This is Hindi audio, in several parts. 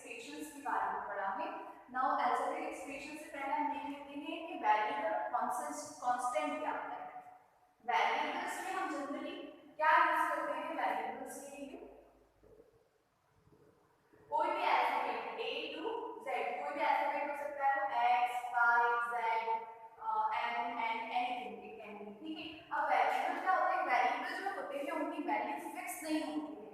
एक्सप्रेशंस के बारे में पढ़ा है। नाउ अल्जेब्रिक एक्सप्रेशन से पहले हम देख लेते हैं कि वेरिएबल कांस्टेंट क्या होता है। वेरिएबल्स में हम जनरली क्या यूज करते हैं वेरिएबल्स के लिए, कोई भी अल्फाबेट A to Z, कोई भी अल्फाबेट हो सकता है, वो X, Y, Z, M, N, anything it can B, ठीक है। अब वेरिएबल क्या होते हैं, वेरिएबल जो होते हैं उनकी वैल्यूज फिक्स नहीं होती है।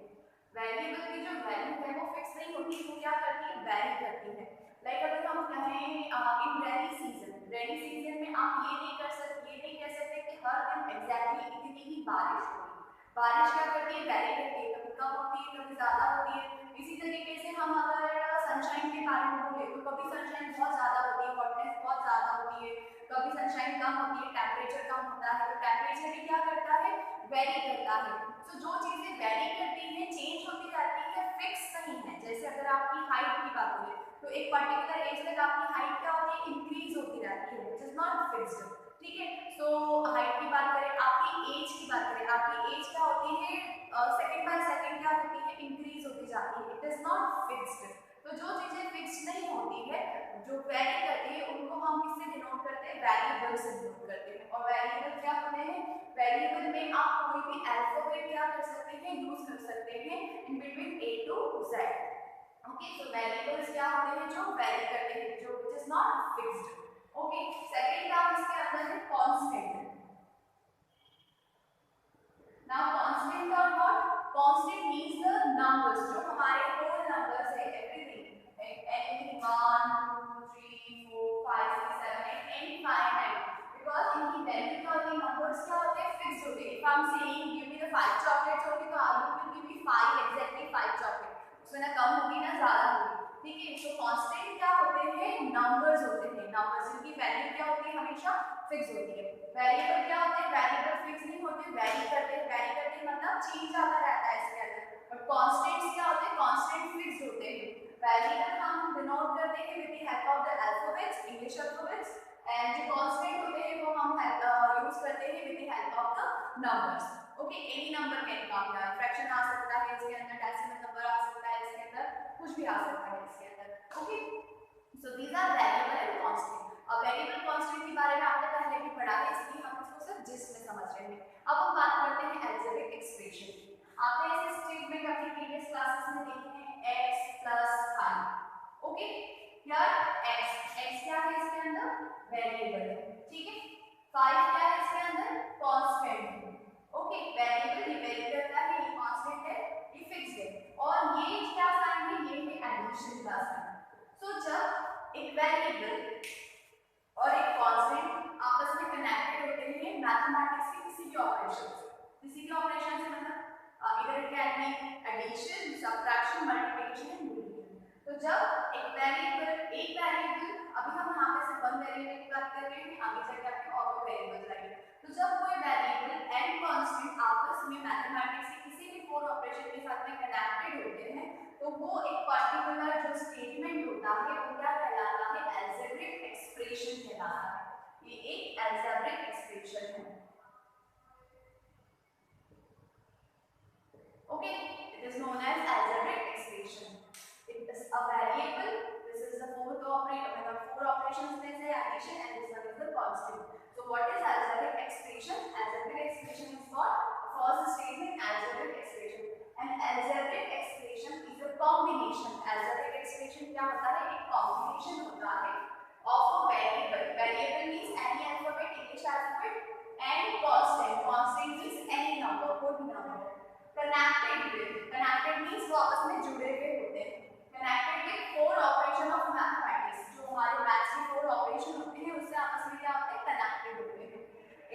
वेरिएबल की जो वैल्यू है वो फिक्स नहीं होती, वो क्या करती है, वेरी करती है। लाइक अगर हम कहें इन रेनी सीजन में आप ये नहीं कह सकते कि हर दिन एग्जैक्टली इतनी ही बारिश होगी। बारिश क्या करती है, वेरी करती है, कभी कम होती है, कभी ज्यादा होती है। इसी तरीके से हम अगर सनशाइन के बारे में बोले तो कभी सनशाइन बहुत ज्यादा होती है, हॉटनेस बहुत ज्यादा होती है, कभी सनशाइन कम होती है, टेम्परेचर कम होता है। तो टेम्परेचर भी क्या करता है, वेरी करता है। तो जो चीजें वेरी करती हैं, चेंज होती रहती है, फिक्स नहीं है। जैसे अगर आपकी हाइट की बात करें तो एक पर्टिकुलर एज तक आपकी हाइट क्या होती है, इंक्रीज होती रहती है, व्हिच इज नॉट फिक्स्ड, ठीक है। सो हाइट की बात करें, आपकी एज की बात करें, आपकी एज क्या होती है, सेकंड बाय सेकंड क्या होती है, इंक्रीज होती जाती है, इट इज नॉट फिक्स्ड। तो जो चीजें फिक्स नहीं होती है, जो वेरी करती है, उनको हम किससे डिनोट करते हैं, वेरिएबल से डिनोट करते हैं। और वेरिएबल क्या होते हैं, वेरिएबल में आप कोई भी अल्फाबेट क्या कर सकते हैं, यूज कर सकते हैं in between A to Z। Okay, so variables क्या होते हैं, जो वेरी करते हैं, जो which is not fixed. Okay, second term इसके अंदर है constant. Now constant or what? Constant means the numbers, जो हमारे whole numbers है, anything 1, 2, 3, 4, 5, 6, 7, 8, any finite, because इनकी value क्या होती है, numbers क्या होते हैं, fixed होते हैं। If I'm saying give me the 5 chocolates होगी तो you will give me 5 exactly 5 chocolates, उसमें ना कम होगी ना ज्यादा होगी, ठीक है। तो कांस्टेंट क्या होते हैं, नंबर्स होते हैं, नंबर्स जिनकी वैल्यू क्या होती है, हमेशा फिक्स होती है। वेरिएबल क्या होते हैं, वेरिएबल फिक्स नहीं होते, वेरी करते हैं मतलब चेंज आता रहता है इसके अंदर। और कांस्टेंट्स क्या होते हैं, कांस्टेंट फिक्स होते हैं। वेरिएबल हम डिनोट करते हैं with the help of the alphabets, English alphabets, and जो कांस्टेंट होते हैं वो हम यूज करते हैं with the help of the numbers. Okay, any number can come here, fraction आ सकता है इसके अंदर, डेसिमल नंबर आ सकता है इसके अंदर, कुछ भी आ सकता है इसके अंदर। Okay, so these are variable and constant. अब वेरिएबल कांस्टेंट के बारे में आपने पहले भी पढ़ा है, इसलिए हम इसको सिर्फ जिस्ट में समझ रहे हैं। अब हम बात करते हैं अलजेब्रिक एक्सप्रेशन की। आपने इस स्टेटमेंट अपनी प्रीवियस क्लासेस में देखे हैं, x + 5। ओके, हियर x क्या है इसके अंदर, वेरिएबल है, ठीक है। 5 क्या है इसके अंदर, कांस्टेंट है। ओके, वेरिएबल ये वेरी करता है, ये कांस्टेंट है, ये फिक्स्ड है। और ये क्या साइन है, ये है एडिशन का साइन। सो जब एक वेरिएबल और एक कांस्टेंट आपस में कनेक्टेड होते हैं मैथमेटिक्स के किसी भी ऑपरेशन से मतलब इधर it can be addition, subtraction, multiplication and division. तो जब एक वेरिएबल अभी हम यहाँ पे सिर्फ वन वेरिएबल की बात कर रहे हैं, आगे जाके आपके और वेरिएबल्स आएंगे। तो जब कोई वेरिएबल एंड कांस्टेंट आपस में मैथमेटिक्स के किसी भी फोर ऑपरेशन के साथ में कनेक्टेड होते हैं, तो वो एक पर्टिकुलर जो स्टेटमेंट होता है वो क्या कहलाता है, अलजेब्रिक एक्सप्रेशन कहलाता है। ये एक अलजेब्रिक एक्सप्रेशन है। Okay, it is known as algebraic expression. It is a variable, this is the fourth operator, मतलब फोर ऑपरेशंस में से addition, and this one is the constant. So what is algebraic expression? Algebraic expression is called first statement algebraic expression. An algebraic expression is a combination. Algebraic expression क्या होता है, एक combination होता है of a variable. Variable means any alphabet, English alphabet, and constant. Constant means any number, कोई भी number. Connected means वो आपस में जुड़े हुए होते हैं। Connected with four operation of mathematics. जो हमारे मैथ्स के फोर ऑपरेशन होते हैं उससे आपस में क्या होते हैं, कनेक्टेड होते हैं।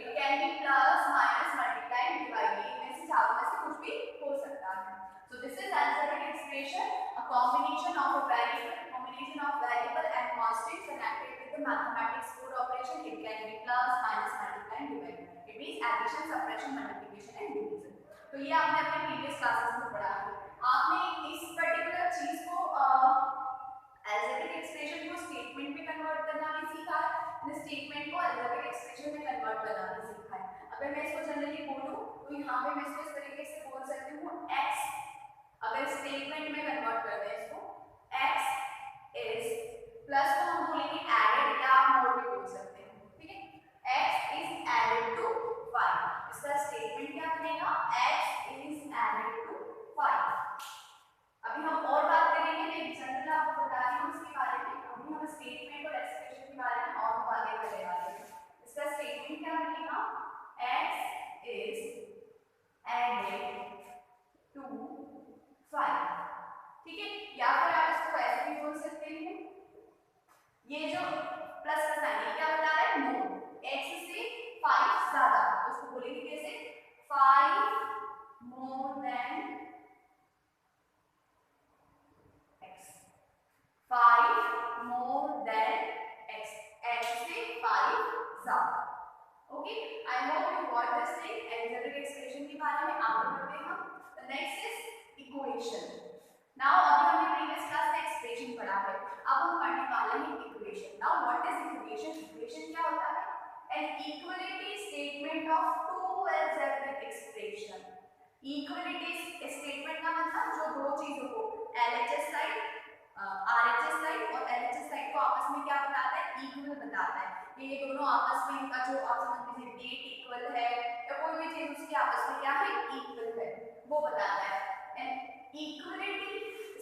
It can be plus, minus, multiply, divide. इनमें से चारों में से कुछ भी हो सकता है। So this is algebraic expression, a combination of variable and constant connected with the mathematics four operation. It can be plus, minus, multiply, and divide. It means addition, subtraction, multiplication, and division. तो ये आपने अपने प्रीवियस क्लासेस में पढ़ा है। आपने इस पर्टिकुलर चीज को अलजेब्रिक एक्सप्रेशन को स्टेटमेंट में कन्वर्ट करना भी सीखा है, स्टेटमेंट को अलजेब्रिक एक्सप्रेशन में कन्वर्ट करना भी सीखा है। अगर मैं इसको जनरली बोलूं तो यहाँ पे मैं इसको इस तरीके से बोल सकती हूँ, x, अगर स्टेटमेंट में कन्वर्ट करते हैं इसको, x अलजेब्रिक एक्सप्रेशन के बारे में आगे बढ़ते हैं हम। The next is equation. Now अभी हमने प्रीवियस क्लास में एक्सप्रेशन पढ़ा है, अब हम पढ़ने वाले हैं equation. Now what is equation? Equation क्या होता है? An equality statement of two algebraic expression. Equality statement का मतलब जो दो चीजों को LHS साइड RHS साइड और LHS साइड को आपस में क्या बताता है? इक्वल बताता है कि ये दोनों आपस में इनका जो आप समझ लीजिए डेट इक्वल है या कोई भी चीज उसके आपस में क्या है? इक्वल है, वो बताता है। And equality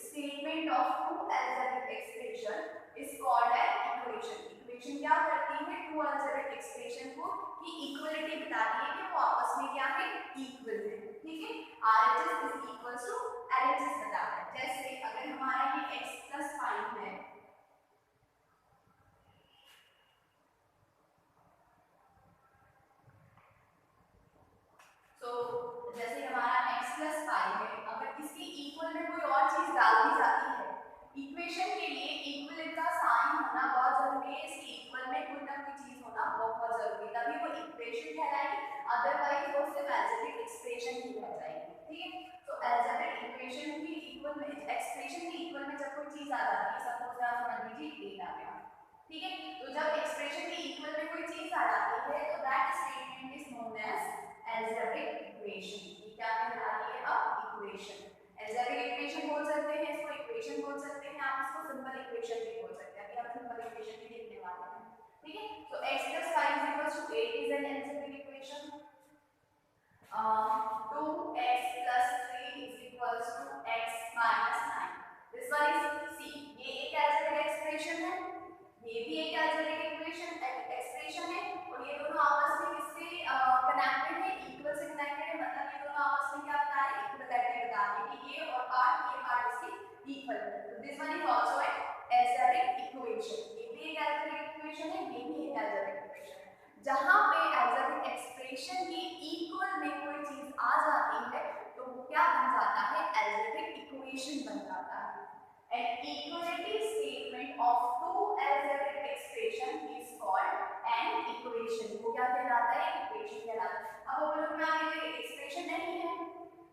statement of two algebraic expression is called as equation. Equation क्या करती है? टू अलजेब्रिक एक्सप्रेशन को की इक्वलिटी बताती है कि वो आपस में क्या है? इक्वल है। ठीक है, RHS is equals to LHS बताता है। जैसे अगर हमारा ये x प्लस 5 है, तो जैसे हमारा x प्लस 5 है, अगर इसके इक्वल में कोई और चीज डाल दी जाती है, इक्वेशन के लिए इक्वल का साइन होना बहुत जरूरी है, इसके इक्वल में कोई ना कोई चीज होना बहुत जरूरी है, तभी वो इक्वेशन कहलाएगी, अदरवाइज वो सिर्फ अलजेब्रिक एक्सप्रेशन ही रह जाएगी। ठीक है, तो अलजेब्रिक इक्वेशन की इक्वल में एक्सप्रेशन के इक्वल में जब कोई चीज आ जाती है, सपोज आप समझ लीजिए a आ गया, ठीक है, तो जब एक्सप्रेशन के इक्वल में कोई चीज आ जाती है तो that statement is known as algebraic equation. ये क्या कहलाती है? अब इक्वेशन। अलजेब्रिक इक्वेशन बोल सकते हैं, इसको इक्वेशन बोल सकते हैं, आप इसको सिंपल इक्वेशन भी बोल सकते हैं। अभी हम सिंपल इक्वेशन भी देखने वाले हैं। ठीक है, तो x + 5 = 8 is an algebraic equation. 2x + 3 = x - 9। This one is C। ये एक अलजेब्रिक एक्सप्रेशन है, ये भी एक अलजेब्रिक एक्सप्रेशन है, और ये दोनों आपस में किससे कनेक्टेड है? इक्वल से कनेक्टेड है, मतलब ये दोनों आपस में क्या बता रहे हैं? इक्वलिटी बता रहे हैं कि ये पार्ट इसके इक्वल है। तो this one is also an algebraic equation. ये भी एक अलजेब्रिक इक्वेशन है, ये भी एक अलजेब्रिक इक्वेशन है। जहां पे अलजेब्रिक एक्सप्रेशन के इक्वल में कोई चीज आ जाती है तो वो क्या बन जाता है? अलजेब्रिक इक्वेशन बन जाता है। An equality statement of two algebraic expression is called an equation. वो क्या कहलाता है? इक्वेशन कहलाता है। अब वो लोग में आगे ये एक्सप्रेशन नहीं है,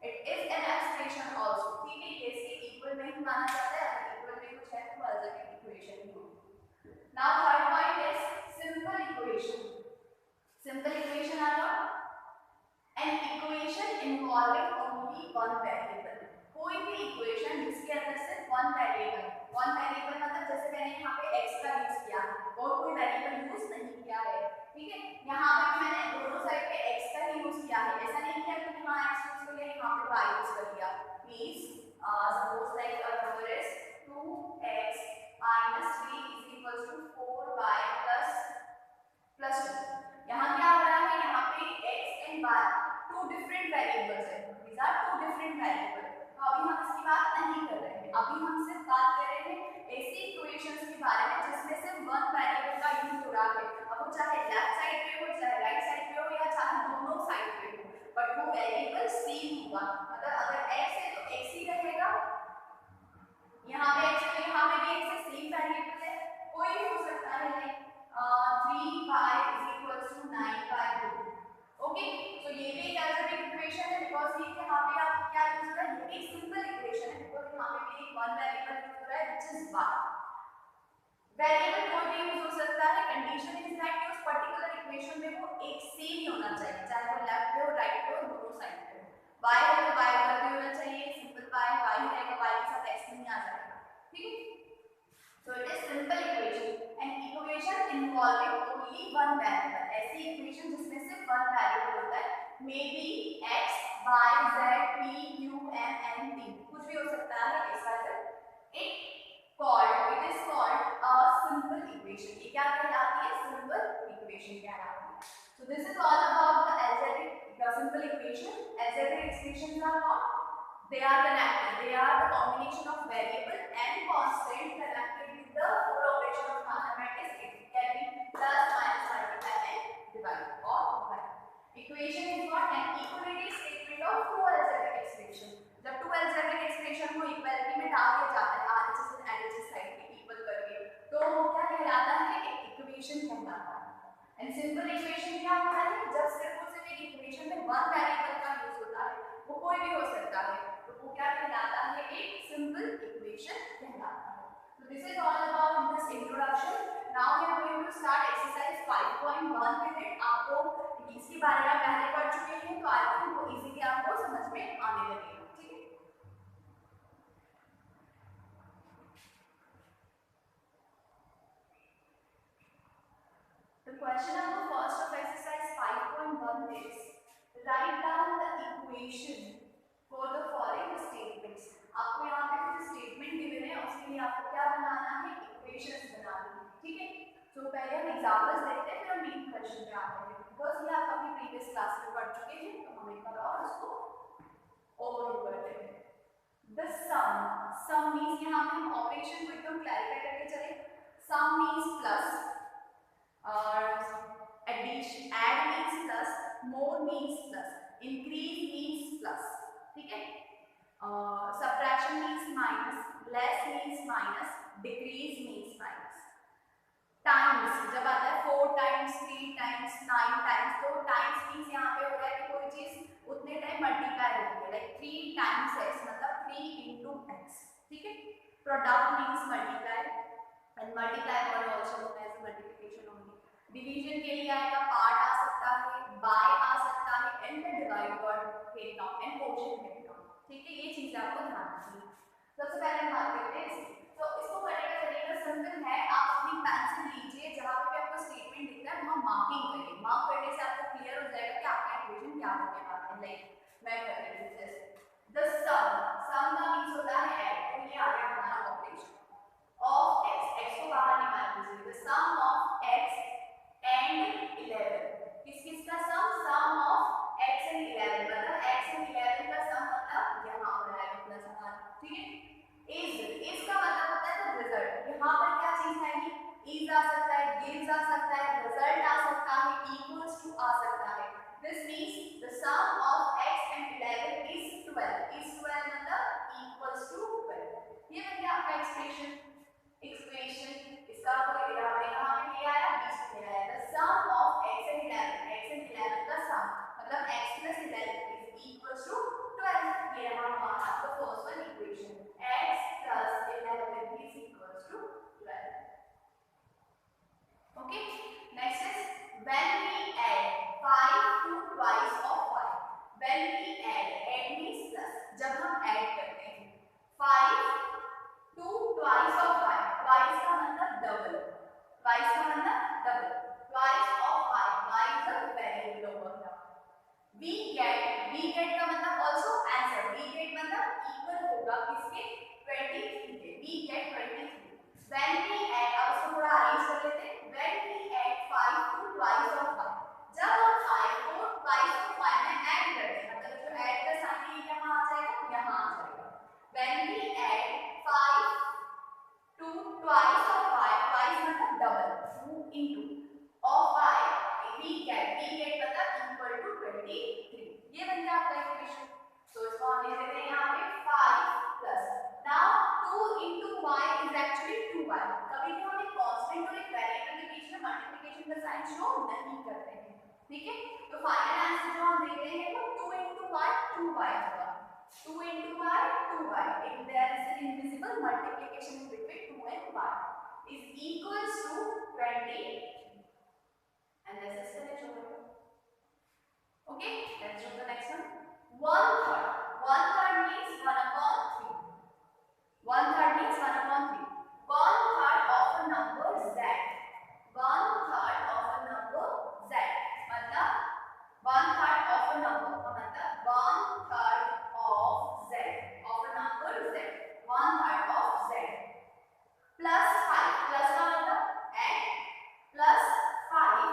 it is an expression also. ठीक है, ये इसके इक्वल में ही माना जाता है, अगर इक्वल में कुछ है तो अलजेब्रिक इक्वेशन ही होगी। Now third point is simple equation. Simple equation are what? An equation involving only one variable. कोई भी इक्वेशन जिसके अंदर सिर्फ वन वेरिएबल मतलब जैसे मैंने यहाँ पे x का यूज किया और कोई वेरिएबल यूज नहीं किया है। ठीक है, यहाँ पे मैंने दोनों साइड पे x का ही यूज किया है, ऐसा नहीं किया कि यहाँ x यूज कर लिया, यहाँ पे y यूज कर लिया। Means suppose like a number is 2x - 3 = 4y + 2। यहाँ क्या हो रहा है? यहाँ पे x and y two different variables है, these are two different variable. तो अभी हम इसकी बात नहीं कर रहे हैं, अभी हम सिर्फ बात कर रहे हैं ऐसी इक्वेशंस के बारे में जिसमें सिर्फ वन वेरिएबल का यूज हो रहा है। अब वो चाहे लेफ्ट साइड पे हो, चाहे राइट साइड पे हो, या चाहे दोनों साइड पे हो, बट वो वेरिएबल सेम होगा। मतलब अगर x है तो x ही रहेगा, यहाँ पे x है, यहाँ पे भी x है, सेम वेरिएबल है, कोई भी हो सकता है, लाइक 3y = 9y2। ओके, तो ये भी एक अलजेब्रिक इक्वेशन है, बिकॉज़ ये यहाँ पे आप क्या यूज कर रहे हैं? ये एक सिंपल इक्वेशन है, बिकॉज़ यहाँ पे भी एक वन वेरिएबल यूज हो रहा है व्हिच इज y। वेरिएबल कोई भी यूज हो सकता है, कंडीशन इज दैट कि उस पर्टिकुलर इक्वेशन में वो एक सेम ही होना चाहिए, चाहे वो लेफ्ट पे हो, राइट पे हो, दोनों साइड पे हो। y है तो y उधर भी होना चाहिए, सिंपल y ही रहेगा, y के साथ x नहीं आ जाएगा। ठीक है, so it is simple equation, an equation involving only one variable। ऐसी इक्वेशन जिसमें सिर्फ वन वेरिएबल होता है, may be x y z p q m n p, कुछ भी हो सकता है ऐसा है। it is called a simple equation। ये क्या कहलाती है? सिंपल इक्वेशन कहलाती है। so this is all about the simple equation। algebraic expressions are what? They are connected, they are the combination of variable and constant connected with the four operation of mathematics. It can be plus, minus, multiply and divide or divide। equation is what? An equality statement of two algebraic expression। जब two algebraic expression को इक्वालिटी में डाल दिया जाता है RHS और LHS साइड पे इक्वल करके, तो क्या कहलाता है? एक इक्वेशन कहलाता है। एंड सिंपल इक्वेशन क्या होता है? जब सिर्फ और सिर्फ एक इक्वेशन में one this is all about this introduction. Now we are going to start exercise 5.1 with it. आपको इसके बारे में पहले पढ़ चुके हैं तो आई थिंक वो इजीली आपको समझ में आने लगेगा, ठीक है। The question number first of exercise 5.1 is write down the equation for the following statements. आपको यहाँ पे कुछ स्टेटमेंट गिवन है, उसके लिए आपको क्या बनाना है, इक्वेशंस बनानी है, ठीक है। तो पहले हम एग्जांपल्स देखते हैं, फिर हम मेन क्वेश्चन पे आते हैं, बिकॉज़ ये आप अपनी प्रीवियस क्लास में पढ़ चुके हैं, तो हम एक बार और उसको ओवरव्यू करते हैं। The sum मींस यहाँ पे हम ऑपरेशन को एकदम क्लैरिफाई करके चले। सम मींस प्लस, और addition, add means plus, more means plus, increase means plus, ठीक है। Subtraction means minus, less means minus, decrease means minus. Times जब आता है 4 टाइम्स, 3 टाइम्स, 9 टाइम्स, तो टाइम्स मींस यहाँ पे हो रहा है कि कोई चीज उतने टाइम मल्टीप्लाई होती है, लाइक 3 टाइम्स x मतलब 3 into x, ठीक है। Product means multiply, and multiply word also known as multiplication only. Division के लिए आएगा पार्ट आ सकता है, बाय आ सकता है, and divide word came down, and quotient came down, ठीक है। ये चीजें आपको ध्यान रखनी है। सबसे पहले हम बात करते हैं इसकी। तो इसको करने का तरीका सिंपल है, आप अपनी पेंसिल लीजिए, जहां पे आपको स्टेटमेंट दिखता है वहां मार्किंग करिए। मार्क करने से आपको क्लियर हो जाएगा कि आपका इक्वेशन क्या होने वाला है। लाइक मैं कर रही हूं जैसे द सम का मींस होता है ऐड, तो ये आ गया हमारा ऑपरेशन ऑफ x को बाहर निकाल दीजिए। The sum of x and 11, किस का सम ऑफ x एंड 11 मतलब x एंड 11 का सम मतलब यहां हो रहा है प्लस हमारा, ठीक है। इज का मतलब होता है रिजल्ट, यहां पर क्या चीज आएगी, इज आ सकता है, गिव्स आ सकता है, रिजल्ट आ सकता है, इक्वल्स टू आ सकता है। This means the sum of x and 11 is 12, is 12 मतलब इक्वल्स टू 12। ये बन गया आपका इक्वेशन। इसका कोई यहाँ पे क्या आया, बीच में आया the sum of x and 11 का सम मतलब x plus 11 is equals to 12। ये रहा हमारा आपका first one equation, x plus 11 is equals to 12। Okay, next is when we add 5 to twice of 5। when we add means plus, जब हम ऐड करते हैं 5 to twice of 5, twice का मतलब डबल, twice का मतलब double, twice of 5, y is a variable over here। we get का मतलब also answer, we get मतलब इक्वल होगा किसके, 23 के, we get 23। when we add, अब इसको थोड़ा अरेंज कर लेते हैं। when we add 5 to twice of 5, जब हम 5 को twice of 5 में ऐड करते हैं, मतलब जो ऐड का साइन है यहाँ आ जाएगा, यहाँ आ जाएगा। when we add 5 to twice of 5, twice मतलब double, 2 into of 5, we get मतलब equal to 23। ये बन गया आपका इक्वेशन। तो इसको हम लिख देते हैं यहाँ पे 5 plus, now 2 into y is actually 2y। कभी भी हम एक कांस्टेंट और एक वेरिएबल के बीच में मल्टीप्लिकेशन का साइन शो नहीं करते हैं, ठीक है। तो फाइनल आंसर जो हम देख रहे हैं वो 2 into y 2y होगा, 2 into y 2y। if there is an invisible multiplication between 2 and y is equals to 20, and this is finished over here। Okay, let's do the next one। 1/3 means 1/3, 1/3 means 1/3, 1/3 of a number z, 1/3 of a number z मतलब 1/3 of a number का मतलब 1/3 of z, of a number z, 1/3 of z plus 5, plus का मतलब and plus 5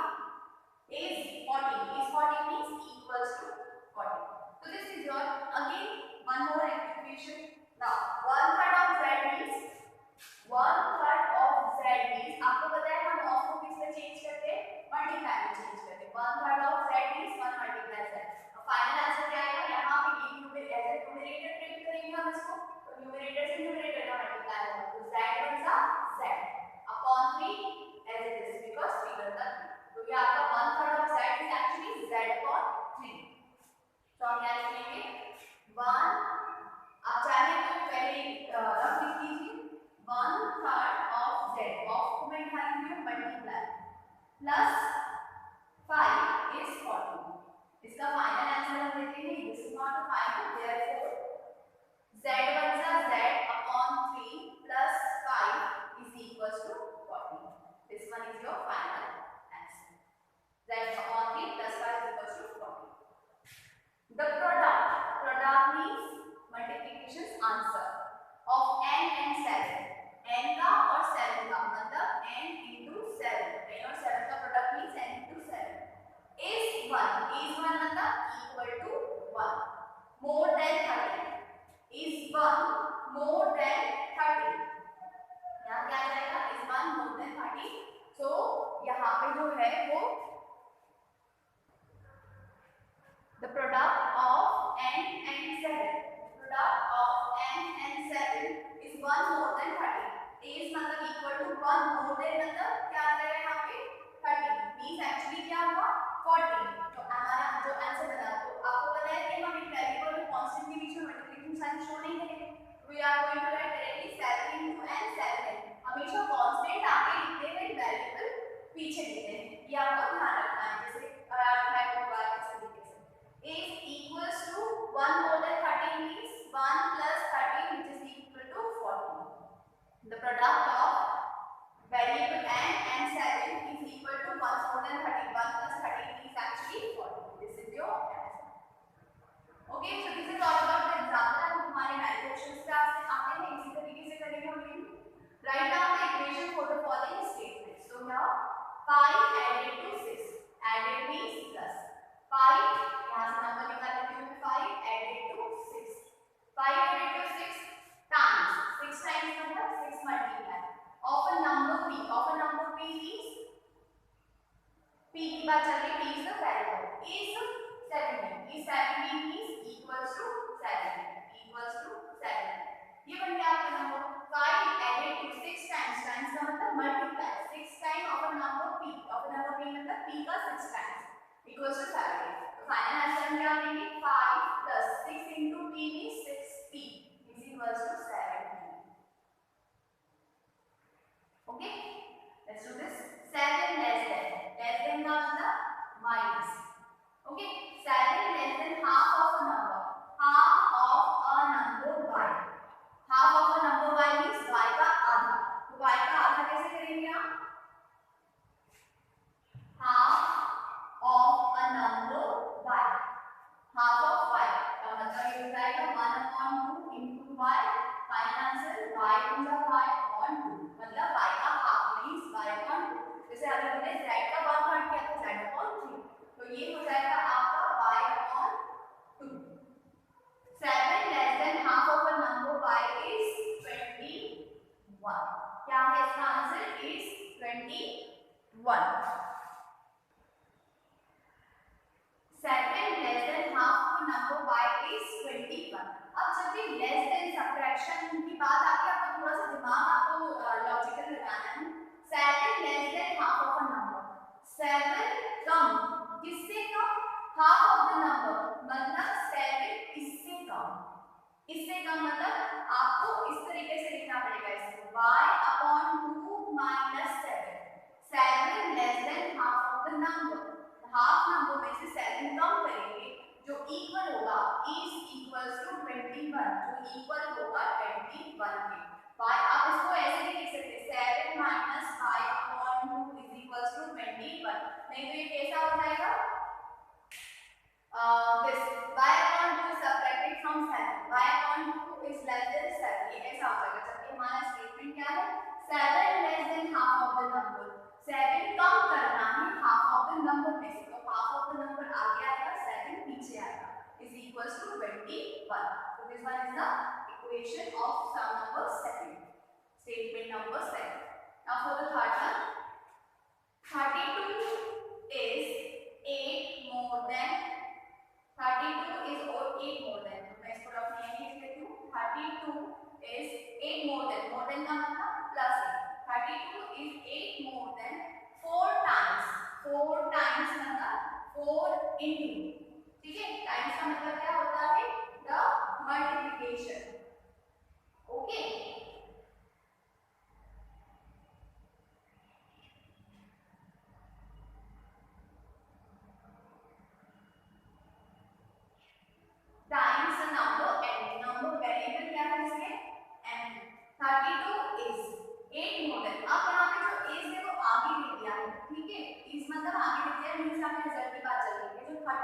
is 40, is 40 means equals to 40। so this is your again one more equation। now 1/3 of z means plus 5 is 40. इसका फाइनल आंसर हम देते हैं. This is not the final. Therefore z1 z upon 3 plus 5 is equals to 40. This one is your final answer. Z upon 3 plus 5 is equals to 40. The product means multiplication answer of n and 7. n का और 7 का मतलब n into 7. n और 7 का product means n into 7. is 1 मतलब equal to 1. more than 30. is 1 more than 30. यहाँ क्या आ जाएगा? is 1 more than 30. so यहाँ पे जो है वो the product of n and 7. product of n and 7 is 1 more than 30. is मतलब equal to 1 more than मतलब क्या आ जाएगा यहाँ पे 30. means actually क्या हुआ 40. तो हमारा जो आंसर बना तो आपको पता है कि हम एक वेरिएबल और कांस्टेंट के बीच में मल्टीप्लिकेशन साइन शो नहीं करेंगे. We are going to write directly 7 into n 7n. हमेशा कांस्टेंट आगे लिखते हैं वेरिएबल पीछे लिखते हैं. ये आपको ध्यान रखना है. जैसे है होगा इस तरीके से is equals to 1 more than 30 means 1 plus 30 which is equal to 40. The product of variable n and 7 is equal to 1 more than 30. 1 plus 30 is actually 40. This is your answer. Okay, so this is all about the example. अब हमारे मैथ क्वेश्चंस पे आते हैं. इसी तरीके से करेंगे हम ये. Write down the equation for the following statements. So now 5 added to 6. Added means plus. 5 यहाँ से नंबर निकाल लेती हूँ. 5 added to 6. 5 added to 6 times. 6 times मतलब 6 multiply. Of a number p. Of a number p means p की बात चल रही. p is the variable. is 17. is 17 means equals to 17. equals to 17. ये बन गया आपका number. 5 added to 6 times. times का मतलब multiply. 6 times of a number p. of a number p मतलब p का 6 times equals to 17. तो फाइनल आंसर हम क्या लेंगे? 5 plus 6 into p means 6p is equals to 17. Okay, let's do this. 7 less than का मतलब minus. Okay, 7 less than half of a number. half of a number y. half of a number y means y का आधा. तो y का आधा कैसे करेंगे आप? half of a number y. half of y का मतलब ये हो जाएगा 1/2 into y. Final answer y into y upon 2. मतलब y का हाफ means y upon 2. जैसे अभी हमने z का 1/3 किया था z upon 3. तो ये हो जाएगा आपका y upon 2. 7 less than half of a number y is 21. क्या है इसका answer? is 21. 7 less than half of a number y is 21. अब जब भी लेस देन सब्ट्रैक्शन की बात आती है आपको थोड़ा सा दिमाग आपको लॉजिकल लगाना है. 7 less than half of a number. 7 कम किससे कम? half of the number मतलब 7 इससे कम. इससे कम मतलब आपको इस तरीके से लिखना पड़ेगा इसको. y upon 2 minus 7. 7 less than half of the number. Half number में से 7 कम करेंगे जो इक्वल होगा is equals to 21. जो इक्वल होगा 21 के. y आप इसको ऐसे भी लिख सकते हैं 7 minus y upon 2 is equals to 21. नहीं तो ये कैसा हो जाएगा? this y upon 2 is subtracted from 7. y upon 2 is less than 7. ये ऐसा हो जाएगा. जबकि हमारा स्टेटमेंट क्या है? 7 less than half of the number. 7 कम करना है half of the number में से. तो half of the number आगे आएगा 7 पीछे आएगा is equals to 21. So this one is the equation of sum number 7. Statement number 7. Now for the third one, 32 is 8 more than 32 is 8 more than. तो मैं इसको रखने के लिए लिखती हूँ 32 is 8 more than का मतलब प्लस है. 32 is 8 more than 4 times. 4 times मतलब 4 into. ठीक है, टाइम्स का मतलब क्या होता है? The multiplication. ओके,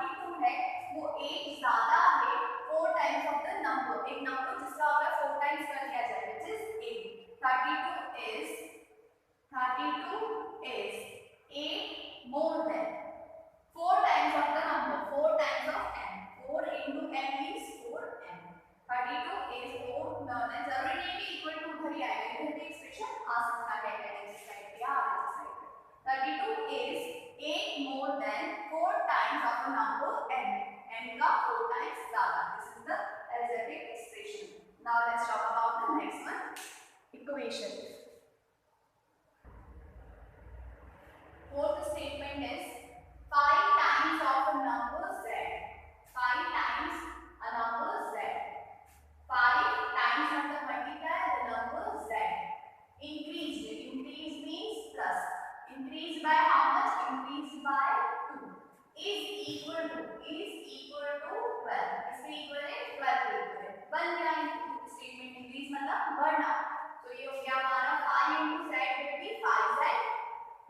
32 है वो 8 ज्यादा है 4 टाइम्स ऑफ द नंबर, एक नंबर जिसका अगर 4 टाइम्स कर दिया जाए which is 8. 32 is 8 more than 4 times of the number, 4 times of n. 4 into n means 4n. 32 is 4 more than, जरूरी नहीं कि इक्वल टू उधर ही आएगा, इधर भी एक्सप्रेशन आ सकता है LHS साइड पे या RHS साइड पे. 32 is 8 more than 4 times of the number n. n का 4 times ज्यादा. This is the algebraic expression. Now let's talk about the next one, equation. Fourth statement is 5 times of a number z. 5 times a number z. 5 times of the multiply the number z. Increased. Increase means plus. Increased by how much? Increased by 2. Is equal to 12. इसके equal है 12. बन गया statement. Increase मतलब बढ़ना. तो ये हो गया हमारा 5 into z will be 5z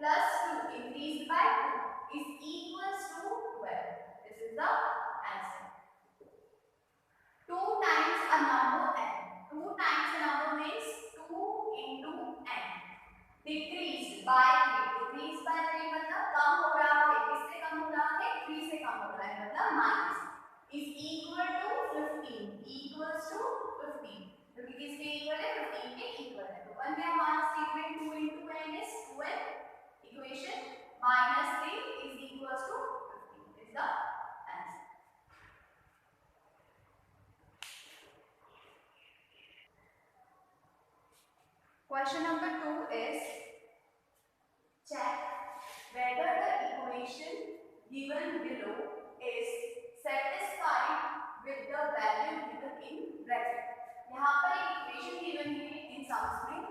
plus 2 increased by 2 is equals to 12. This is the answer. 2 times a number n. 2 times a number means 2 into n. Decreased by 3. Decreased by 3 मतलब कम हो रहा है. किससे कम हो रहा है? 3 से कम हो रहा है मतलब minus. is equal to 15. Equals to 15. क्योंकि किसके इक्वल है? 15 के इक्वल है. तो बन गया हमारा statement 2 into n is 12. Equation minus 3 is equals to 15 is the answer. Question number 2 is check whether the equation given below is satisfied with the value given in bracket. यहाँ पर एक equation given है in substring.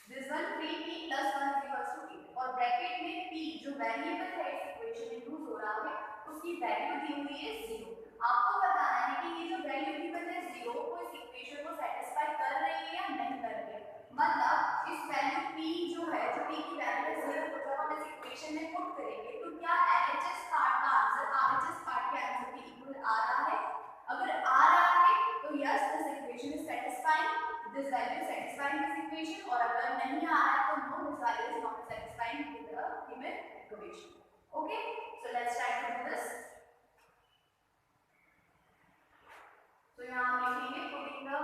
This one 3p plus 1 is equals to 8 और ब्रैकेट में p जो वेरिएबल है इस इक्वेशन में यूज हो रहा है उसकी वैल्यू दी हुई है 0. आपको बताना है कि ये जो वैल्यू गिवन है 0 वो इस इक्वेशन को सेटिस्फाई कर रही है या नहीं कर रही है. मतलब इस वैल्यू p जो है, जो p की वैल्यू है 0 को जब हम इस इक्वेशन में पुट करेंगे तो क्या LHS पार्ट का आंसर RHS पार्ट के आंसर के इक्वल आ रहा है? अगर आ रहा है तो yes this equation is satisfying, this value is satisfying this equation, और अगर नहीं आ रहा है तो no, this value is not satisfying with the given equation. Okay, so let's try to do this. So यहाँ हम लिखेंगे putting the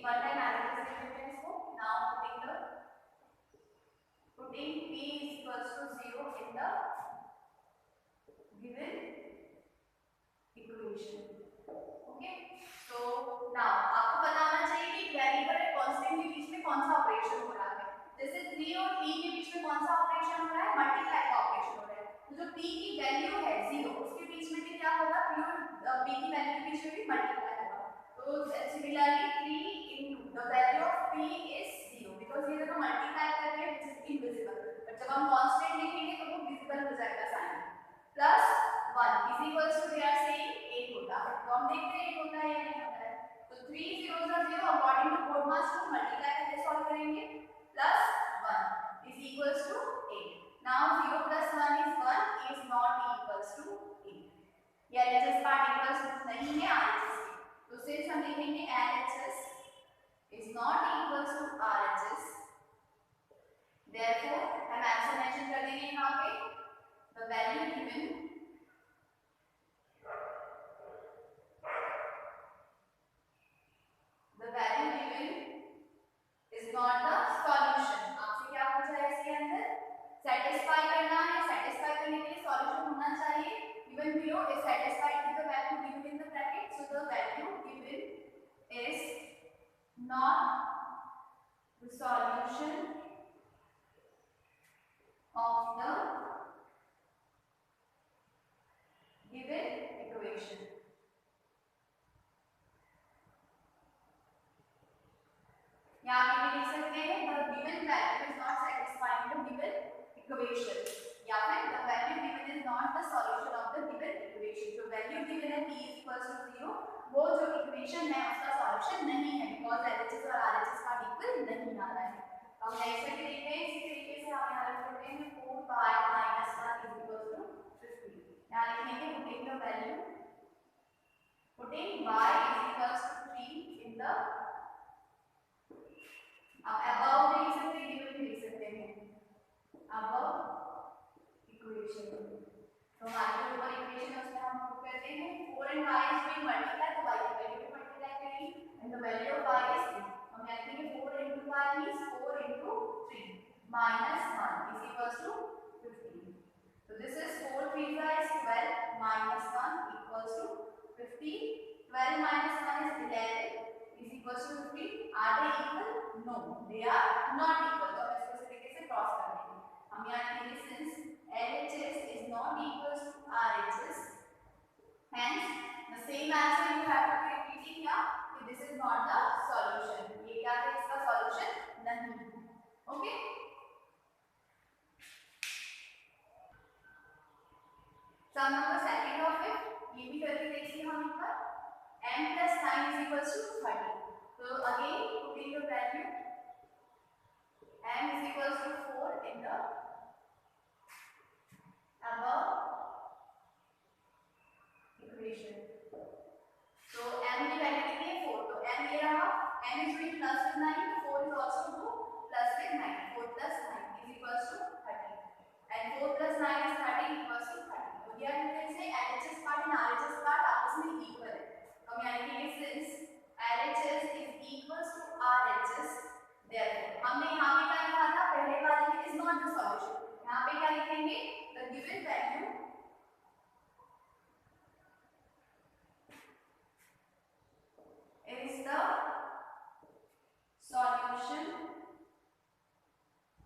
one time analysis लिख देते हैं इसको. Now putting p is equals to 0 in the given equation. Okay, so now आपको पता होना चाहिए कि वेरिएबल और कांस्टेंट के बीच में कौन सा ऑपरेशन हो रहा है. जैसे 3 और p के बीच में कौन सा ऑपरेशन हो रहा है? मल्टीप्लाई का ऑपरेशन हो रहा है. तो जो p की वैल्यू है 0 उसके बीच में भी क्या होगा? p और p की वैल्यू के बीच में भी मल्टीप्लाई होगा. तो similarly 3 into the value of p is 0 because ये तो मल्टीप्लाई कर रहे हैं which is invisible. बट जब हम कांस्टेंट लिखेंगे तो वो विजिबल हो जाएगा sign. Plus 1 is equals to we are saying 8 होता है. तो हम देखते हैं 8 होता है या नहीं होता है. तो 3 zeros are 0 according to code master multiply करके सॉल्व करेंगे. Plus 1 is equals to 8. Now 0 plus 1 is 1 is not equals to 8. ये LHS पार्ट इक्वल्स नहीं है RHS के. तो सिर्फ हम लिखेंगे LHS is not equals to RHS. Therefore हम आंसर मेंशन कर देंगे यहाँ पे the value given is not the solution. आपसे क्या पूछा है इसके अंदर? सेटिस्फाई करना है. सेटिस्फाई करने के लिए सॉल्यूशन होना चाहिए. given below is satisfied with the value given in the bracket, so the value given is not the solution of the given equation. यहाँ पे लिख सकते हैं the given value is not satisfying the given equation, या फिर the value given is not the solution of the given equation. जो value given है p is equals to 0 वो जो equation है उसका solution नहीं है because LHS और RHS का इक्वल नहीं आ रहा है. हम नेक्स्ट करके देखते हैं. इसी तरीके से हम यहाँ लिख सकते हैं 4 pi minus 1 is equals putting y is equals to 3 in the above में लिख सकते हैं, given में लिख सकते हैं above equation। तो हमारे जो ऊपर इक्वेशन है उसमें हम पुट करते हैं 4 and y is being multiplied, तो y की वैल्यू को मल्टीप्लाई करेंगे and the value of y is 3। हम लिखेंगे 4 into y means 4 into 3 minus 1 is equals to 15। so this is 4 3 is 12 minus 1 equals to 15। 12 minus 1 is 11 is equals to 15। are they equal? no, they are not equal। तो हम इसको इस तरीके से क्रॉस कर देंगे। हम यहाँ लिखेंगे since LHS is not equals to RHS, hence the same answer you have to be repeating here कि this is not the solution। ये क्या है, इसका solution नहीं। okay, sum number second of it ये भी करके देखिए हम एक बार। m plus 9 is equals to 30। so again putting the value m is equals to 4 in the above equation। so m की वैल्यू कितनी है 4, तो m ये रहा, m is doing plus with 9 तो 4 is also do plus with 9। 4 plus 9 is equals to 30 and 4 plus 9 is 30 equals to 30। तो ये हम से LHS part and RHS part आपस में इक्वल है। तो हम यानी कि since LHS is equals to RHS therefore हमने यहाँ पे क्या लिखा था पहले वाले में is not the solution। यहाँ पे क्या लिखेंगे the given value is the solution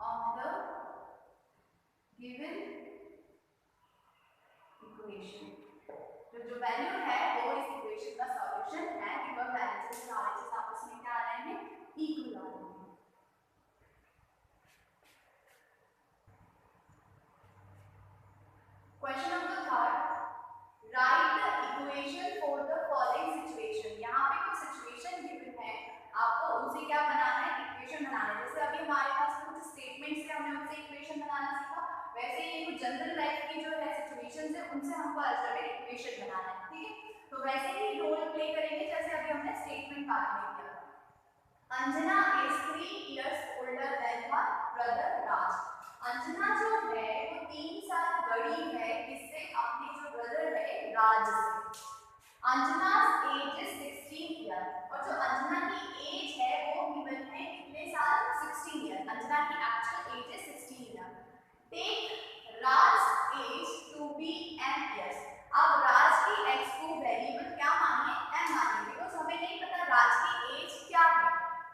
of the given equation। जो वैल्यू है वो इस इक्वेशन का सॉल्यूशन है बिकॉज़ LHS और RHS आपस में क्या आ रहे हैं इक्वल आ रहे हैं। Question number 3 right the equation for the following situation. यहाँ पे कुछ सिचुएशन गिवन है, आपको उनसे क्या बनाना है इक्वेशन बनाना है। जैसे अभी हमारे पास कुछ स्टेटमेंट्स से हमने उनसे इक्वेशन बनाना सीखा, वैसे ही कुछ जनरल लाइफ की जो है सिचुएशंस है उनसे हमको अल्टरनेट इक्वेशन बनाना है। ठीक है, तो वैसे ही रोल प्ले करेंगे जैसे अभी हमने स्टेटमेंट पार्ट में किया। Anjana is 3 years older than her brother Raj. Anjana जो है वो 3 साल बड़ी है किससे, अपने जो ब्रदर है राज से। अंजना's एज इज 16 ईयर और जो अंजना की एज है वो गिवन है कितने साल 16 ईयर। अंजना की actual age is 16 year. Take Raj age to be m years। अब राज की एज को वेरिएबल क्या मानिए m मानिए बिकॉज़ हमें नहीं पता राज की एज क्या है,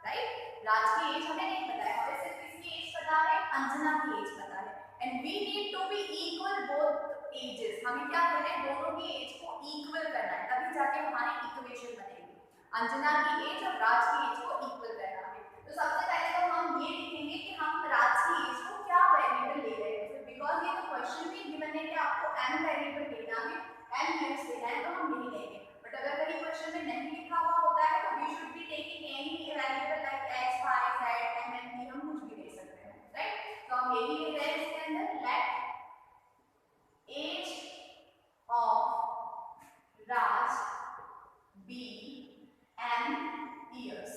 राइट। राज की एज हमें नहीं पता है, हमें सिर्फ इसकी एज पता है, अंजना की एज पता है and we need to be equal both ages. हमें क्या करना है दोनों की एज को इक्वल करना है, तभी जाके हमारी इक्वेशन बनेगी। अंजना की एज और राज की एज को इक्वल करना है। तो सबसे पहले तो हम ये लिखेंगे कि हम राज की एज को क्या वेरिएबल ले रहे हैं बिकॉज़ ये तो क्वेश्चन भी गिवन है कि आपको m वेरिएबल लेना है, m इयर्स लेना है, तो हम नहीं लेंगे। बट अगर कहीं क्वेश्चन में नहीं लिखा हुआ होता है तो we should be taking any variable like x y z m n p, हम कुछ भी ले सकते हैं, राइट। तो हम यही ले रहे हैं इसके अंदर let age of Raj be m years.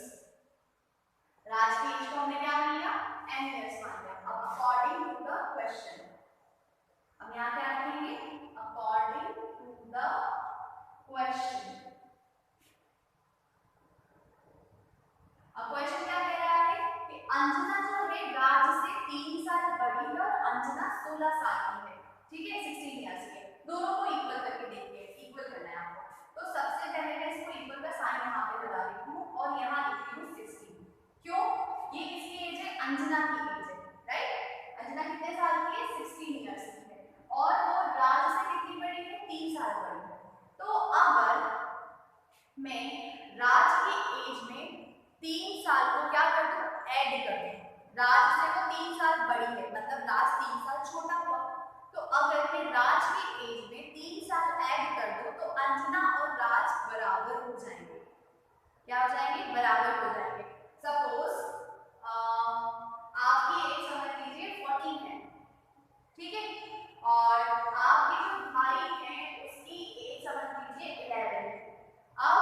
Raj की एज को हमने क्या मान लिया m इयर्स मान लिया। अब अकॉर्डिंग टू द क्वेश्चन हम यहाँ क्या रखेंगे अकॉर्डिंग टू द क्वेश्चन। अब क्वेश्चन क्या कह रहा है कि अंजना जो है राज से 3 साल बड़ी है और अंजना 16 साल की है, ठीक है 16 इयर्स की है। दोनों को इक्वल करके देखते हैं, इक्वल करना है आपको। तो सबसे पहले मैं इसको इक्वल का साइन यहाँ पे लगा देती हूँ और यहाँ लिखती हूँ 16। क्यों, ये किसकी एज है अंजना की एज है, राइट। अंजना कितने साल की है 16 इयर्स की है और वो राज से कितनी बड़ी है 3 साल बड़ी है। तो अगर मैं राज की एज में 3 साल को क्या कर दूं ऐड कर दूं, राज से वो 3 साल बड़ी है मतलब राज 3 साल छोटा हुआ। तो अगर मैं राज की एज में 3 साल ऐड कर दूं तो अंजना और राज बराबर हो जाएंगे। क्या हो जाएंगे बराबर हो जाएंगे। सपोज आपकी एज समझ लीजिए 14 है, ठीक है, और आपके जो भाई हैं उसकी एज समझ लीजिए 11 है। अब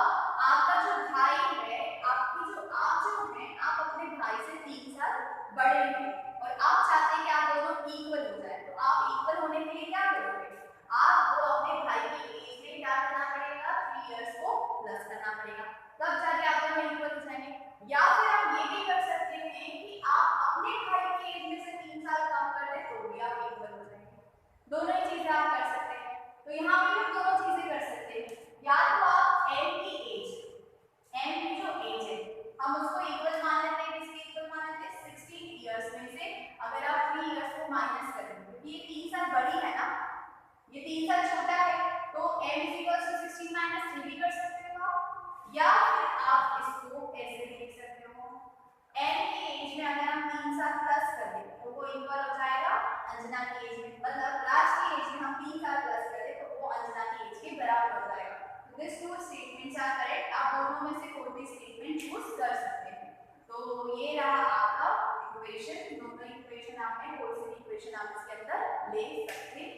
अंजना की एज में, मतलब राज की एज में हम 3 साल प्लस कर दे तो वो अंजना की एज के बराबर हो जाएगा। तो this two statements are correct. आप दोनों में से कोई भी स्टेटमेंट चूज कर सकते हैं। तो ये रहा आपका इक्वेशन, दोनों इक्वेशन आपने कोई सी इक्वेशन आप इसके अंदर ले सकते हैं।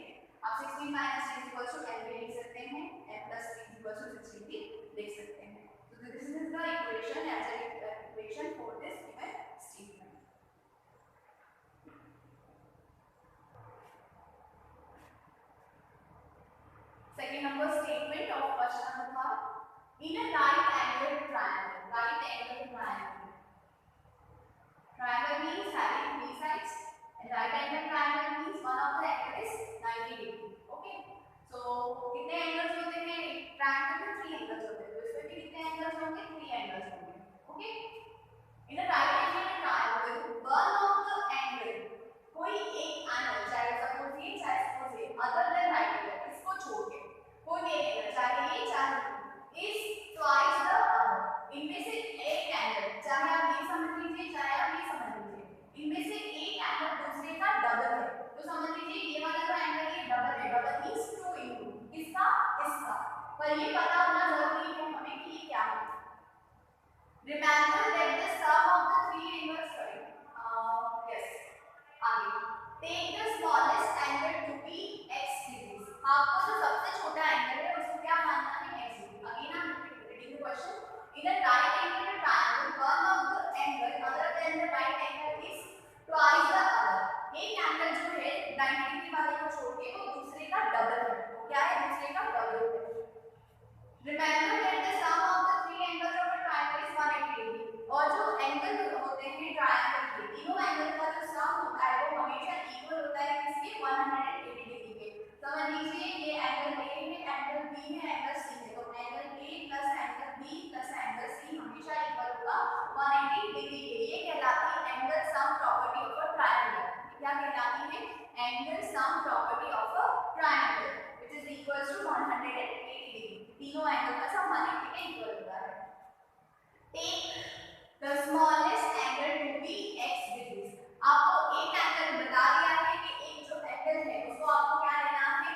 आप 16 माइनस 10 इक्वल्स टू n भी लिख सकते हैं, n प्लस 3 इक्वल्स टू 16 भी लिख सकते हैं। So this is the equation as an equation for this given statement. Second number statement of question number part. In a right angled triangle. Triangle means having three sides, and right angled triangle means one of the angle is 90 degree. Okay. So कितने angles होते हैं? Triangle में 3 angles होते हैं, तो इसमें भी कितने angles होंगे? 3 angles होंगे. Okay. In a right angled triangle, one of the angle, कोई एक angle, चाहे suppose ये, चाहे suppose ये, other than right angle, इसको छोड़ के कोई भी एक angle, चाहे ये, चाहे is twice the other. इनमें से एक एंगल, चाहे आप ये समझ लीजिए, चाहे आप ये समझ लीजिए, इनमें से एक एंगल दूसरे का डबल है। तो समझ लीजिए ये वाला जो एंगल ये डबल है, डबल मींस 2 इनटू किसका? इसका। पर ये पता होना जरूरी है हमें कि ये क्या है। Remember that the sum of the three angles, yes, आगे take the smallest angle to be x degrees. आपको जो सबसे छोटा एंगल है उसको क्या मानना है? x degree. Again I am repeating the question. In a right angled triangle, one of the angle other than the right angle is twice the other. एक एंगल जो है 90 डिग्री वाले को छोड़ के वो दूसरे का डबल है। वो क्या है? दूसरे का डबल है। Remember that the sum of the three angles of a triangle is 180 degree. और जो एंगल होते हैं ट्रायंगल के, तीनों एंगल का जो सम होता है वो हमेशा इक्वल होता है किसके? 180 डिग्री के। समझ लीजिए ये एंगल A है, एंगल B है, एंगल C है, तो angle A plus angle B plus angle C हमेशा इक्वल होगा 180 डिग्री के। ये कहलाती है angle sum property of a triangle. क्या कहलाती है? Angle sum property of a triangle which is equals to 180 degree. तीनों एंगल का सम 180 के इक्वल होता है। Take the smallest angle to be x degrees. आपको एक एंगल बता दिया है कि एक जो एंगल है उसको आपको क्या लेना है?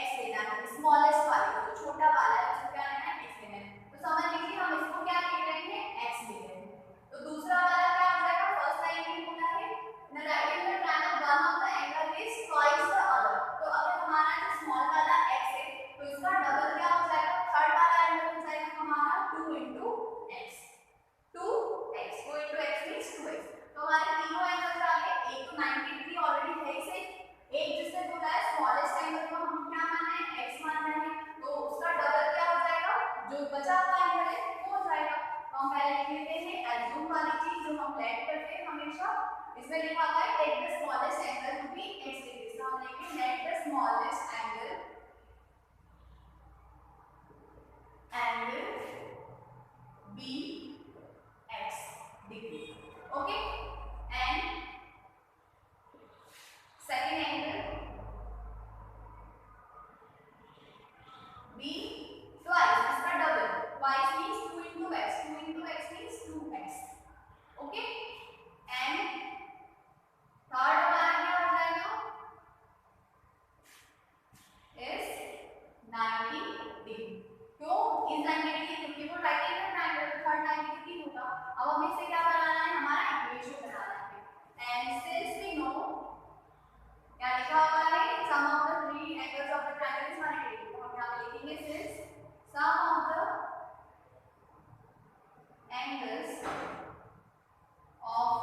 x लेना है। स्मॉलेस्ट वाले को, जो छोटा वाला है उसको क्या लेना है? x लेना है। तो समझ लीजिए हम इसको क्या ले रहे हैं? x ले रहे हैं। तो दूसरा वाला क्या हो जाएगा? फर्स्ट लाइन में बोला है in right angle triangle one of the angle is twice the other. तो अगर हमारा जो स्मॉल वाला x है तो इसका डबल क्या हो जाएगा? थर्ड वाला एंगल हो जाएगा हमारा 2 into x। 2x, 2 into x means 2x। तो हमारे तीनों एंगल्स आ गए। एक तो 90 डिग्री ऑलरेडी है इसे, एक जिससे बोला है स्मॉलेस्ट एंगल को हम क्या मानना है? x मानना है, तो उसका डबल क्या हो जाएगा? जो बचा हुआ एंगल है वो हो जाएगा। तो हम पहले लिख लेते हैं एज्यूम वाली चीज जो हम लेट करते हैं हमेशा। इसमें लिखा हुआ है take the smallest angle to be x degree. तो हम लिखेंगे let the smallest angle be x degree. Okay, and second angle be twice, इसका double, twice means 2 into x, 2 into x means 2x. Okay, and third हमारा क्या हो जाएगा? is 90 degree. क्यों इस 90 डिग्री? क्योंकि वो राइट एंगल ट्रायंगल तो थर्ड 90 डिग्री होगा। अब हमें इसे क्या बनाना है? हमारा इक्वेशन बनाना है। एंड सिंस वी नो क्या लिखा हुआ है? Sum of the three angles of the triangle is 180 degree. तो हम यहां पे लिखेंगे since sum of the angles of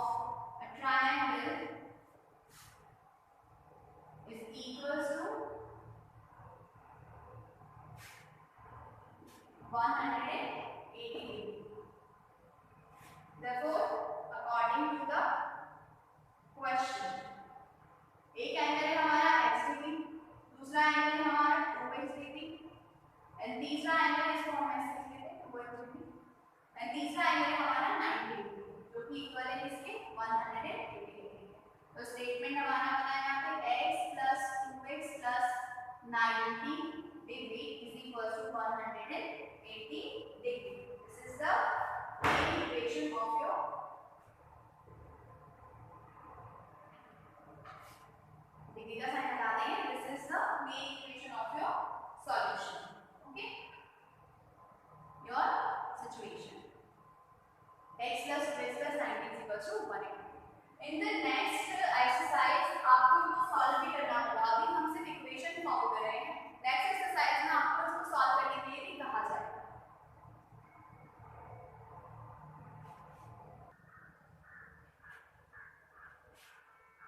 a triangle is equals to 180 degree. Therefore, according to the question, एक एंगल है हमारा x डिग्री, दूसरा एंगल है हमारा 2x डिग्री, एंड तीसरा एंगल इसको हम ऐसे लिख लेते हैं 2x डिग्री, एंड तीसरा एंगल है हमारा 90 डिग्री, जो कि इक्वल है किसके? 180 डिग्री। तो स्टेटमेंट हमारा बना है यहाँ पे x plus 2x plus 90 degree is equal to 180 degree. This is the main equation of your degree in the next exercise आपको इनको सॉल्व भी करना होगा। अभी हम सिर्फ इक्वेशन फॉर्म कर रहे हैं, नेक्स्ट एक्सरसाइज में आपको इसको सॉल्व करने के लिए भी कहा जाएगा।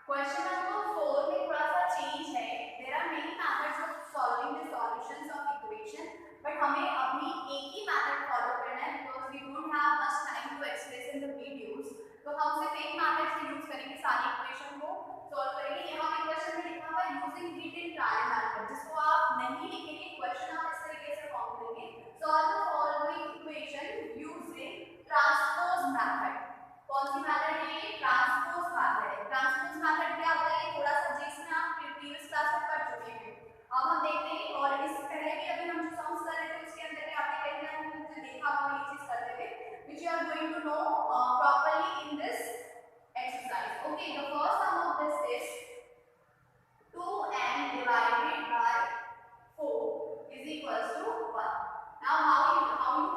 क्वेश्चन नंबर 4 में थोड़ा सा चेंज है। There are many methods of solving the solutions of equation, but हमें अभी एक ही मेथड फॉलो करना है because we don't have much time to express in the videos. तो हम सिर्फ एक मेथड से यूज करेंगे, सारी इक्वेशन को सॉल्व करेंगे। यहाँ पे क्वेश्चन में लिखा हुआ है यूजिंग हिडन ट्रायल मेथड, जिसको आप नहीं लिखेंगे, क्वेश्चन आप इस तरीके से फॉर्म करेंगे, solve the following equation using transpose method. कौन सी मेथड है ये? ट्रांसपोज मेथड है। ट्रांसपोज मेथड क्या होता है? थोड़ा सा जिसमें आप प्रीवियस क्लास में पढ़ चुके हैं। अब हम देखते हैं, और इस पहले भी अभी हम जो सम्स कर रहे थे उसके अंदर भी आपने कहीं ना कहीं देखा होगा ये चीज करते हुए, which you are going to know properly in this exercise. Okay, the first sum of this is 2n divided by 4 is equals to 1. Now how you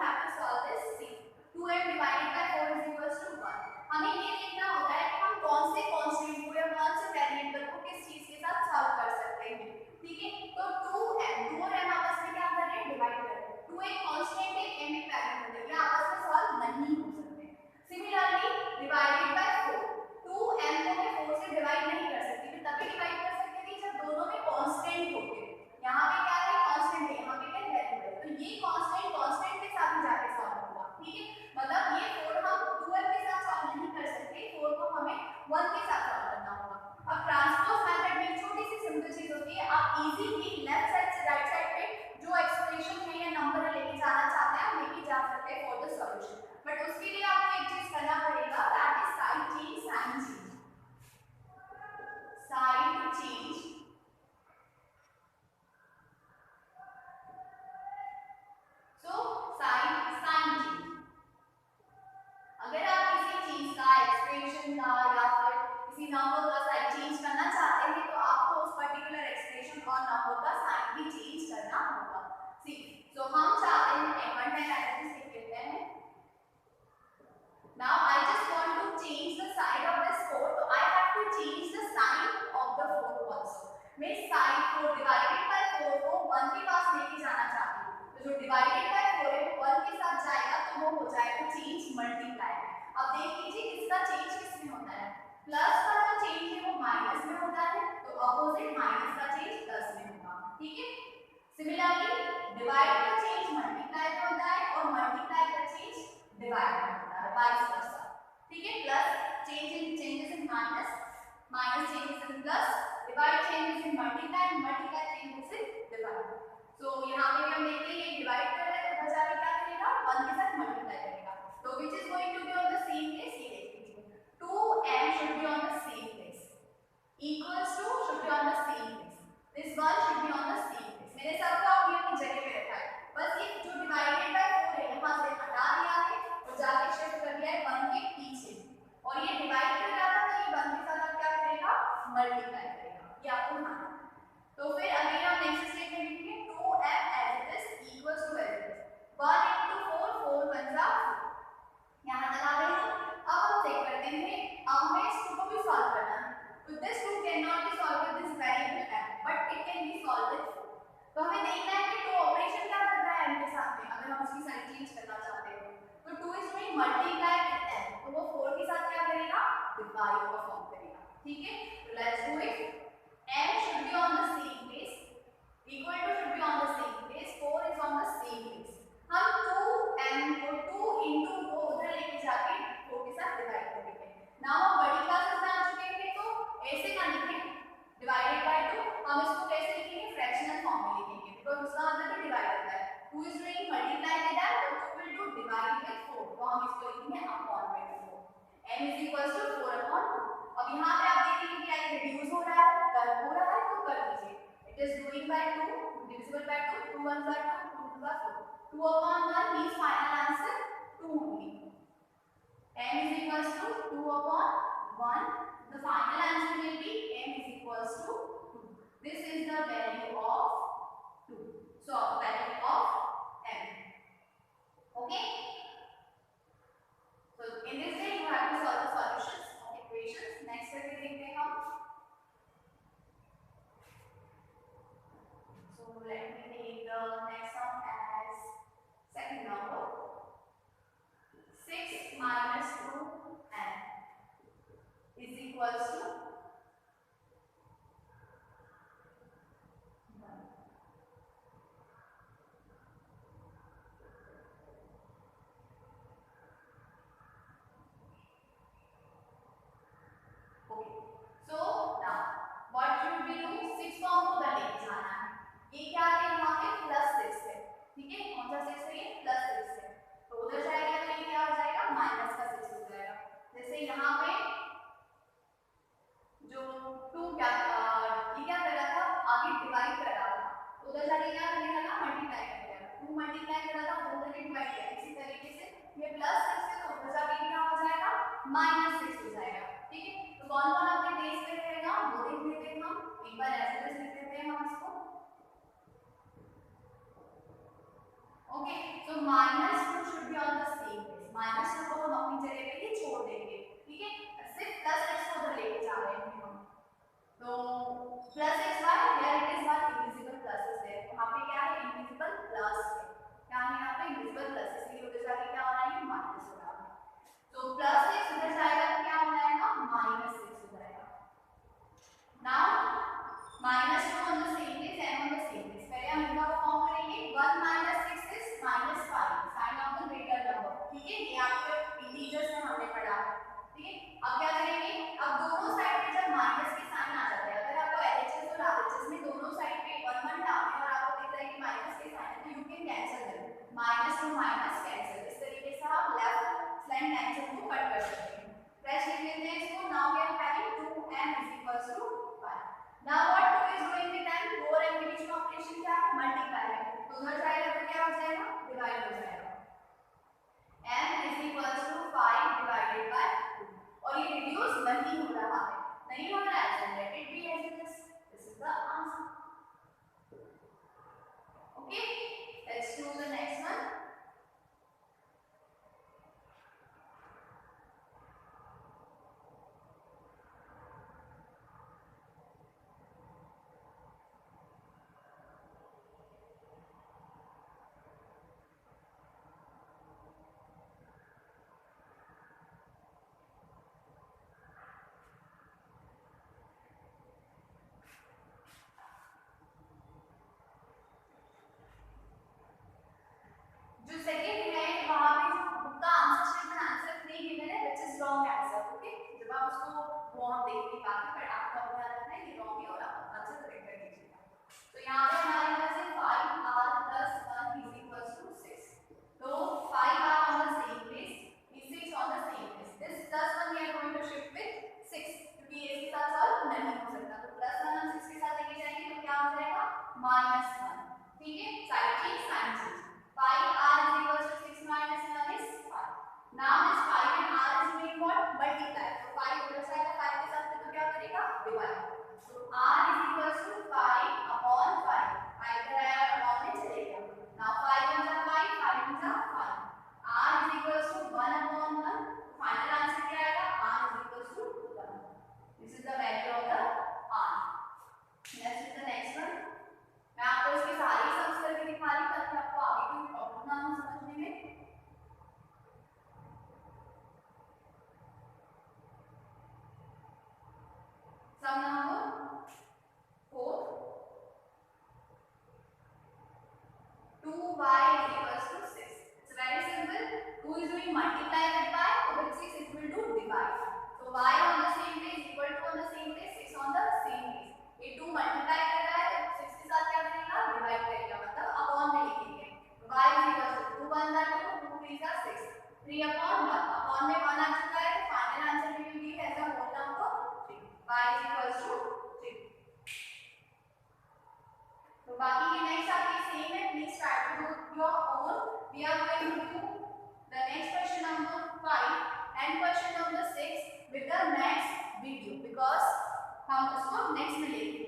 have to solve this? See, 2n divided by 4 is equals to 1. हमें ये देखना होता है कि हम कौन से कांस्टेंट को या कौन से वेरिएबल को किस चीज के साथ सॉल्व कर सकते हैं। ठीक है, तो 2n 2 और m आपस में क्या कर रहे हैं? डिवाइड कर रहे हैं। 2 एक कांस्टेंट है, m एक वेरिएबल है, ये आपस में सॉल्व नहीं हो सकते। सिमिलरली डिवाइडेड बाय 4, 2m को मैं 4 से डिवाइड नहीं कर सकती, मैं तभी डिवाइड कर सकती थी जब दोनों में कांस्टेंट होते। यहाँ पे क्या है? कांस्टेंट है, यहाँ पे क्या वेरिएबल। तो ये कांस्टेंट कांस्टेंट के साथ ही जाके सॉल्व होगा। ठीक है, मतलब ये 4 हम 2m के साथ सॉल्व नहीं कर सकते, 4 को हमें 1 के साथ सॉल्व करना होगा। अब ट्रांसपोज मेथड में छोटी सी सिंपल चीज होती है, आप इजीली लेफ्ट साइड से राइट साइड पे जो एक्सप्रेशन है या नंबर है लेके जाना चाहते हैं, आप लेके जा सकते हैं फॉर द सॉल्यूशन। बट उसके लिए आपको एक चीज करना पड़ेगा, that is side change, sign change. Side change अगर आप किसी चीज का एक्सप्रेशन का या फिर किसी नंबर का साइन चेंज करना चाहते हैं तो आपको उस पर्टिकुलर एक्सप्रेशन और नंबर का साइन भी चेंज करना होगा। सी, सो हम चाहते हैं m1 टाइम एनालिसिस लिख लेते हैं। Now I just want to change the side of this 4, तो I have to change the sign of the 4 also. मैं साइन 4 डिवाइडेड बाय 4 को 1 के पास लेके जाना चाहती हूं, तो जो डिवाइडेड बाय 4 है वो 1 के साथ जाएगा, तो वो हो जाएगा चेंज मल्टीप्लाई। अब देख लीजिए इसका चेंज किस में होता है? प्लस का जो चेंज है वो माइनस में होता है, तो अपोजिट माइनस का चेंज प्लस में होगा। ठीक है, सिमिलरली डिवाइड का चेंज मल्टीप्लाई में होता है और मल्टीप्लाई का चेंज डिवाइड में होता है, वाइस वर्सा। ठीक है, plus changes in minus, minus changes in plus, divide changes in multiply, multiply changes in divide. So यहाँ पे हम देखते हैं डिवाइड कर रहे हैं तो बचा के क्या करेगा? 1 के साथ मल्टीप्लाई करेगा, तो which is going to be on the same place? ये देख लीजिए, 2m should be on the same place, equals to should be on the same place, this one should be on the same place। मैंने सबको अपनी जगह पे रखा है, बस ये जो डिवाइडेड बाय 4 है यहाँ से हटा दिया है और जाके शिफ्ट कर दिया है 1 के पीछे, और ये डिवाइड कर रहा था तो ये 1 के साथ अब क्या करेगा? मल्टीप्लाई करेगा। ये आपको ध्यान रखना है। तो फिर अगेन हम नेक्स्ट स्टेटमेंट लिखेंगे 2m as it is equals to as it is 1 into 4, 4 1 जा 4। यहाँ तक आ गए। अब हम चेक करते हैं, अब हमें इस 2 को भी सॉल्व करना है, तो this 2 can not be solve with this variable m, but it can B solve with 4। तो हमें देखना है कि 2 ऑपरेशन क्या कर रहा है m के साथ में, अगर हम उसकी साइन चेंज करना चाहते हैं तो 2 is doing multiply with m, तो वो 4 के साथ क्या करेगा? डिवाइड परफॉर्म करेगा। ठीक है, तो let's do it. m should be on the same place, equal to should be on the same place, 4 is on the same place। हम 2m को 2 into को उधर लेके जाके 4 के साथ डिवाइड करेंगे। नाउ हम बड़ी क्लासेस में आ चुके हैं, तो ऐसे ना लिखें डिवाइडेड बाय 2, हम इसको कैसे लिखेंगे? फ्रैक्शनल फॉर्म में लिखेंगे, बिकॉज़ उसका मतलब है डिवाइड होता है। 2 is doing multiply with that, तो 2 will do divide with 4, तो हम इसको लिखेंगे upon में 4, m is equals to 4 upon 2। अब यहाँ पे आप देखेंगे क्या ये रिड्यूस हो रहा है, कर हो रहा है, तो कर दीजिए। It is doing by 2, divisible by 2, 2 1 by 2, 2 2 by 4, 2 upon 1 means final answer 2 only। m is equals to 2 upon 1, the final answer will be m is equals to 2। this is the value of 2, so value of m। okay, so in this way you have to solve the solutions of equations। next equals to 1. Okay. So now what should we do? 6 form को उधर लेके जाना है. ये क्या है यहाँ पे +6 है. ठीक है, कौन सा 6 है ये? +6 है. तो उधर जाएगा तो ये क्या हो जाएगा? माइनस का 6 हो जाएगा. जैसे यहाँ पे जो 2 क्या ये क्या कर रहा था? आगे डिवाइड कर रहा था. तो उधर जाके क्या करने लगा? मल्टीप्लाई करने लगा. 2 मल्टीप्लाई कर रहा था, उधर जाके डिवाइड किया. इसी तरीके से ये +6 है तो उधर जाके क्या हो जाएगा? -6 हो जाएगा. ठीक है, तो कौन कौन अपने पेज पे रहेगा वो देख लेते हैं हम. एक बार ऐसे लिख देते हैं हम इसको. Okay, so -2 should be on the same page. -2 को हम अपनी जगह पे ही छोड़ देंगे. ठीक है, सिर्फ +6 को उधर लेके जा रहे हैं हम. तो +6 y here it is one invisible plus is there. यहाँ पे क्या है? इनविजिबल प्लस है. क्या है यहाँ पे? Invisible plus. इसलिए उधर जाके क्या होना है? माइनस होना है. तो +6 उधर जाएगा तो क्या हो जाएगा? -6 हो जाएगा. Now -2 on the same place and on the same place. पहले हम इनका फॉर्म करेंगे. 1 - 6 is -5. Sign of the greater number. ठीक है, ये आपके इंटीजर्स में हमने पढ़ा है. ठीक है, अब क्या करेंगे? अब दोनों साइड पे जब माइनस के साइन आ जाते हैं, अगर आपको LHS और RHS में दोनों साइड पे 1 1 डालते हैं और आपको दिख रहा है कि माइनस के साइन है तो you can cancel them. Minus two minus cancel. इस तरीके से आप लेफ्ट स्लैंट लाइन को कट कर सकते हैं. फ्रेश लिख लेते हैं इसको. Now we are having 2m = 5. Now what 2 is doing with m? 4 m के बीच में ऑपरेशन क्या है? मल्टीप्लाई है. तो उधर जाएगा तो क्या हो जाएगा? डिवाइड हो जाएगा. m = 5 divided by 2. और ये रिड्यूस नहीं हो रहा है. नहीं हो रहा है so let it be as it is. This is the answer. Okay, let's do the next one. जो सेकंड है वहां पे जो बुक का आंसर शीट में आंसर नहीं गिवन है which is wrong answer. Okay, जब आप उसको वो हम देख नहीं पाते बट आपको ध्यान रखना है ये रॉन्ग है और आप आंसर करेक्ट कर लीजिएगा. तो यहां पे हमारे पास है 5r + 1 = 6. तो 5r on the same place, 6 on the same place. This +1 we are going to shift with 6 क्योंकि ये इसके साथ सॉल्व नहीं हो सकता. तो +1 हम 6 के साथ लेके जाएंगे तो क्या हो जाएगा? -1. ठीक है, side change sign change. 5r = 6 - 1 is 5. Now this 5 and r is doing what? Multiply. So 5 उधर जाएगा 5 के साथ तो क्या करेगा? Divide. So r = 5 upon 5. 5 इधर आया अपॉन में चले गया. Now 5 × 5, 5 × 5. r = 1 upon 1. Final answer क्या आएगा? r = 1. This is the value of the r. Let's do the next one. मैं आपको इसकी सारी सम्स करके दिखा रही हूं ताकि आपको आगे कोई प्रॉब्लम ना हो समझने में. सम number 4. 2y = 6. It's very simple. 2 is doing multiply with y, with 6 it will do divide. So y on the same place equal to on the same place, 6 on the same place. ये 2 मल्टीप्लाई कर रहा है तो 6 के साथ क्या करेगा? डिवाइड करेगा, मतलब अपॉन में लिखेंगे. y = 2 1 2 2 3 6. 3 upon 1. अपॉन में 1 आ चुका है तो final answer we will give as a whole number 3. y = 3. तो बाकी के नेक्स्ट आपके सेम है. Please try to do your own. We are going to do the next question number 5 and question number 6 with the next video because हम उसको नेक्स्ट में लेंगे.